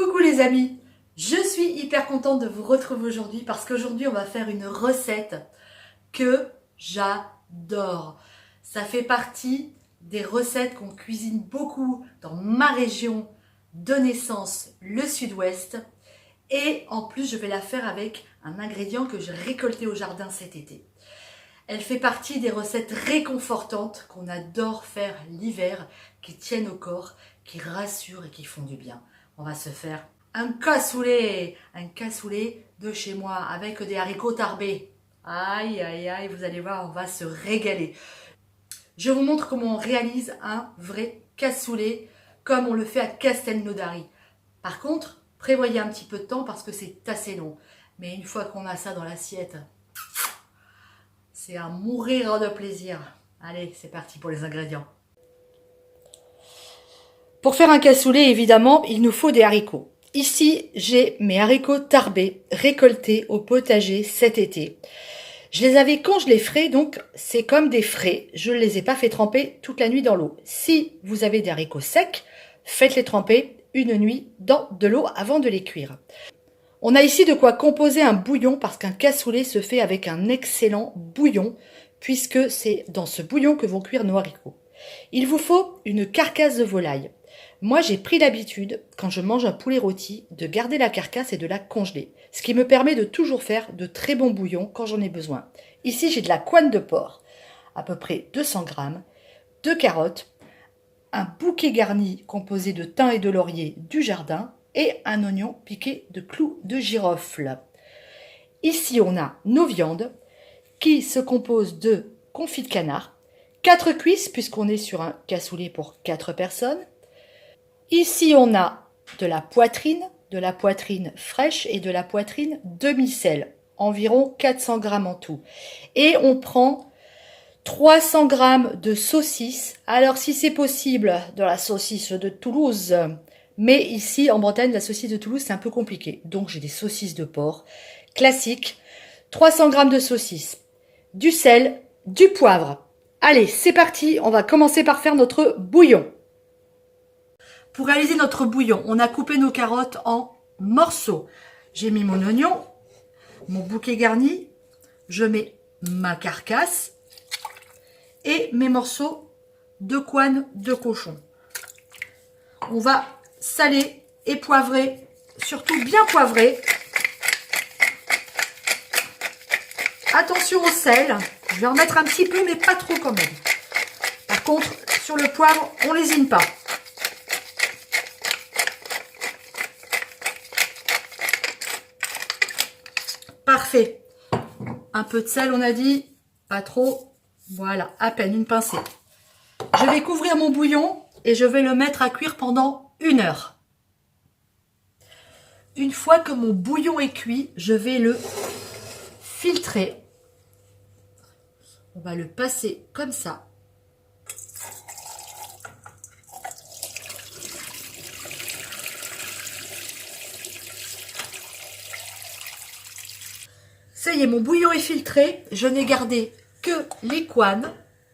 Coucou les amis, je suis hyper contente de vous retrouver aujourd'hui parce qu'aujourd'hui on va faire une recette que j'adore. Ça fait partie des recettes qu'on cuisine beaucoup dans ma région de naissance, le sud-ouest. Et en plus je vais la faire avec un ingrédient que j'ai récolté au jardin cet été. Elle fait partie des recettes réconfortantes qu'on adore faire l'hiver, qui tiennent au corps, qui rassurent et qui font du bien. On va se faire un cassoulet de chez moi avec des haricots tarbés. Aïe, aïe, aïe, vous allez voir, on va se régaler. Je vous montre comment on réalise un vrai cassoulet comme on le fait à Castelnaudary. Par contre, prévoyez un petit peu de temps parce que c'est assez long. Mais une fois qu'on a ça dans l'assiette, c'est à mourir de plaisir. Allez, c'est parti pour les ingrédients. Pour faire un cassoulet, évidemment, il nous faut des haricots. Ici, j'ai mes haricots tarbés récoltés au potager cet été. Je les avais congelés frais, donc c'est comme des frais. Je ne les ai pas fait tremper toute la nuit dans l'eau. Si vous avez des haricots secs, faites-les tremper une nuit dans de l'eau avant de les cuire. On a ici de quoi composer un bouillon parce qu'un cassoulet se fait avec un excellent bouillon puisque c'est dans ce bouillon que vont cuire nos haricots. Il vous faut une carcasse de volaille. Moi, j'ai pris l'habitude, quand je mange un poulet rôti, de garder la carcasse et de la congeler, ce qui me permet de toujours faire de très bons bouillons quand j'en ai besoin. Ici, j'ai de la couenne de porc, à peu près 200 grammes, 2 carottes, un bouquet garni composé de thym et de laurier du jardin et un oignon piqué de clous de girofle. Ici, on a nos viandes qui se composent de confit de canard, 4 cuisses puisqu'on est sur un cassoulet pour 4 personnes. Ici, on a de la poitrine fraîche et de la poitrine demi-sel, environ 400 grammes en tout. Et on prend 300 grammes de saucisse. Alors, si c'est possible, de la saucisse de Toulouse. Mais ici, en Bretagne, la saucisse de Toulouse, c'est un peu compliqué. Donc, j'ai des saucisses de porc classiques. 300 grammes de saucisse, du sel, du poivre. Allez, c'est parti. On va commencer par faire notre bouillon. Pour réaliser notre bouillon, on a coupé nos carottes en morceaux. J'ai mis mon oignon, mon bouquet garni, je mets ma carcasse et mes morceaux de couenne de cochon. On va saler et poivrer, surtout bien poivrer. Attention au sel, je vais en mettre un petit peu mais pas trop quand même. Par contre, sur le poivre, on lésine pas. Parfait. Un peu de sel, on a dit. Pas trop. Voilà, à peine une pincée. Je vais couvrir mon bouillon et je vais le mettre à cuire pendant 1 heure. Une fois que mon bouillon est cuit, je vais le filtrer. On va le passer comme ça. Ça y est, mon bouillon est filtré. Je n'ai gardé que les couennes.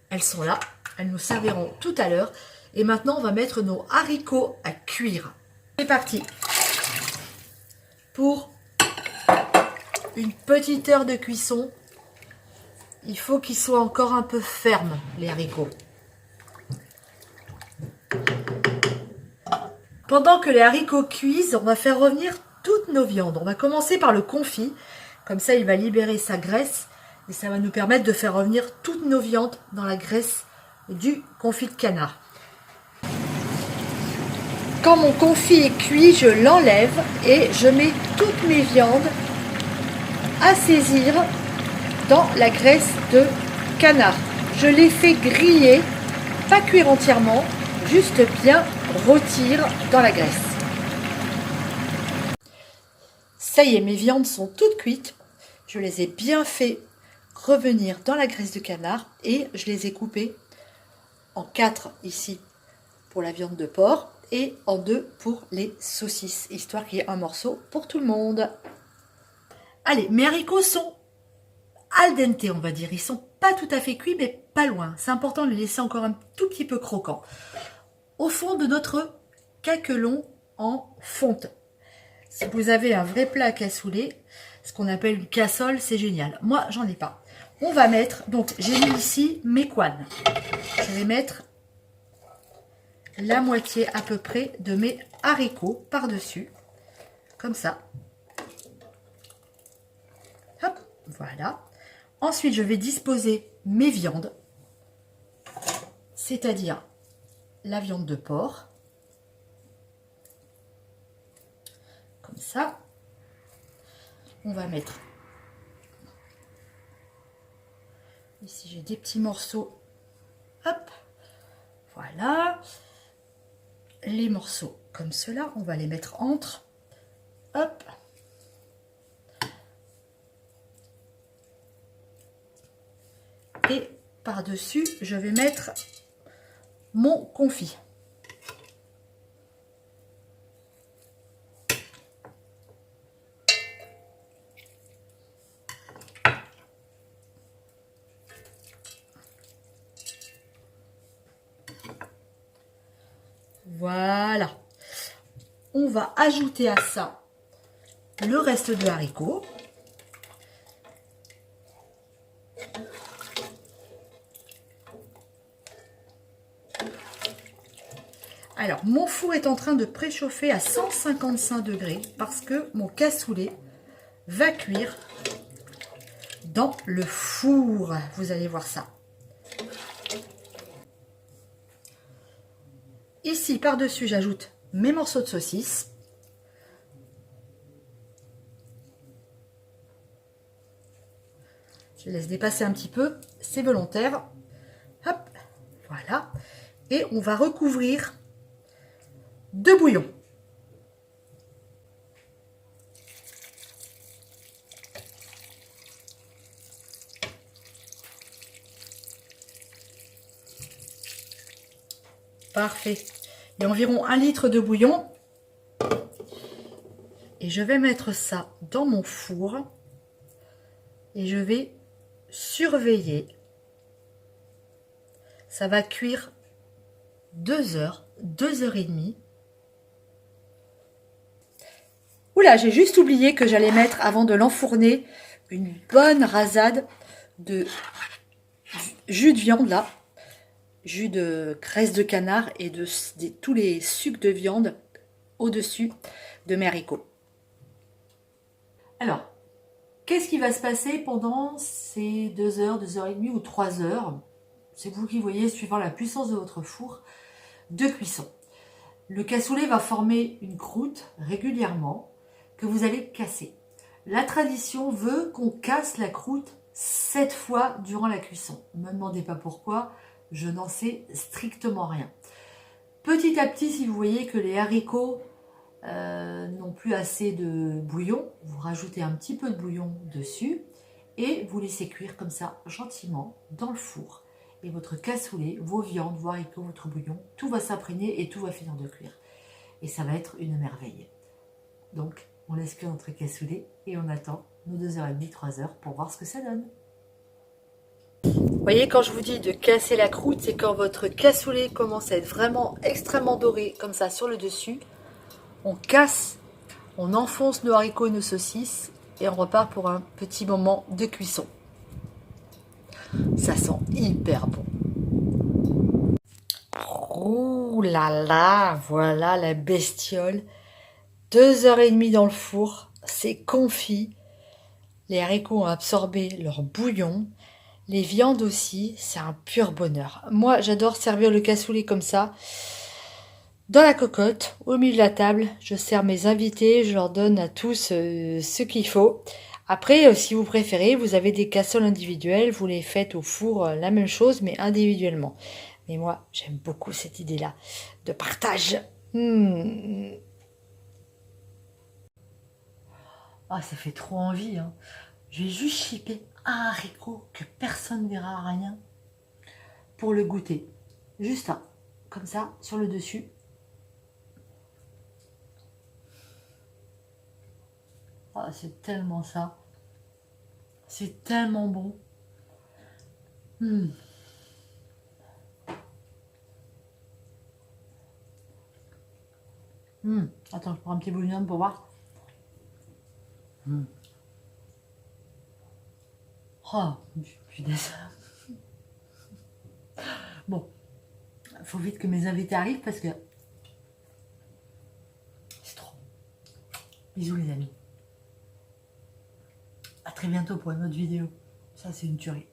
Elles sont là. Elles nous serviront tout à l'heure. Et maintenant, on va mettre nos haricots à cuire. C'est parti. Pour une petite heure de cuisson, il faut qu'ils soient encore un peu fermes, les haricots. Pendant que les haricots cuisent, on va faire revenir toutes nos viandes. On va commencer par le confit. Comme ça, il va libérer sa graisse et ça va nous permettre de faire revenir toutes nos viandes dans la graisse du confit de canard. Quand mon confit est cuit, je l'enlève et je mets toutes mes viandes à saisir dans la graisse de canard. Je les fais griller, pas cuire entièrement, juste bien rôtir dans la graisse. Ça y est, mes viandes sont toutes cuites. Je les ai bien fait revenir dans la graisse de canard et je les ai coupées en 4 ici pour la viande de porc et en 2 pour les saucisses, histoire qu'il y ait un morceau pour tout le monde. Allez, mes haricots sont al dente, on va dire. Ils sont pas tout à fait cuits, mais pas loin. C'est important de les laisser encore un tout petit peu croquants. Au fond de notre caquelon en fonte, Si vous avez un vrai plat à cassoulet, ce qu'on appelle une cassole, c'est génial. Moi, j'en ai pas. On va mettre, donc j'ai mis ici mes couanes. Je vais mettre la moitié à peu près de mes haricots par-dessus, comme ça. Hop, voilà. Ensuite, je vais disposer mes viandes, c'est-à-dire la viande de porc, comme ça. On va mettre, ici j'ai des petits morceaux, hop, voilà. Les morceaux comme cela, on va les mettre entre, hop. Et par-dessus, je vais mettre mon confit. Voilà. On va ajouter à ça le reste de haricots. Alors, mon four est en train de préchauffer à 155 degrés parce que mon cassoulet va cuire dans le four. Vous allez voir ça. Ici, par-dessus, j'ajoute mes morceaux de saucisse. Je laisse dépasser un petit peu, c'est volontaire. Hop, voilà. Et on va recouvrir de bouillon. Parfait. Il y a environ 1 litre de bouillon. Et je vais mettre ça dans mon four. Et je vais surveiller. Ça va cuire 2 heures, 2 heures et demie. Oula, j'ai juste oublié que j'allais mettre, avant de l'enfourner, une bonne rasade de jus de viande là. Jus de graisse de canard et de tous les sucs de viande au-dessus de mes haricots. Alors, qu'est-ce qui va se passer pendant ces 2 heures, 2 heures et demie ou 3 heures? C'est vous qui voyez, suivant la puissance de votre four de cuisson. Le cassoulet va former une croûte régulièrement que vous allez casser. La tradition veut qu'on casse la croûte 7 fois durant la cuisson. Ne me demandez pas pourquoi, je n'en sais strictement rien. Petit à petit, si vous voyez que les haricots n'ont plus assez de bouillon, vous rajoutez un petit peu de bouillon dessus et vous laissez cuire comme ça gentiment dans le four. Et votre cassoulet, vos viandes, vos haricots, votre bouillon, tout va s'imprégner et tout va finir de cuire. Et ça va être une merveille. Donc, on laisse cuire notre cassoulet et on attend nos 2h30, 3 heures pour voir ce que ça donne. Vous voyez, quand je vous dis de casser la croûte, c'est quand votre cassoulet commence à être vraiment extrêmement doré, comme ça, sur le dessus. On casse, on enfonce nos haricots et nos saucisses et on repart pour un petit moment de cuisson. Ça sent hyper bon. Oh là là, voilà la bestiole. 2h30 dans le four, c'est confit. Les haricots ont absorbé leur bouillon. Les viandes aussi, c'est un pur bonheur. Moi, j'adore servir le cassoulet comme ça. Dans la cocotte, au milieu de la table, je sers mes invités, je leur donne à tous ce qu'il faut. Après, si vous préférez, vous avez des cassoles individuelles, vous les faites au four, la même chose, mais individuellement. Mais moi, j'aime beaucoup cette idée-là de partage. Ah, ça fait trop envie, hein. Je vais juste chipper un haricot que personne ne verra rien pour le goûter. Juste un, comme ça, sur le dessus. Ah, c'est tellement ça. C'est tellement bon. Attends, je prends un petit bouillon pour voir. Mm. Oh, punaise. Bon, faut vite que mes invités arrivent parce que c'est trop. Bisous les amis. À très bientôt pour une autre vidéo. Ça c'est une tuerie.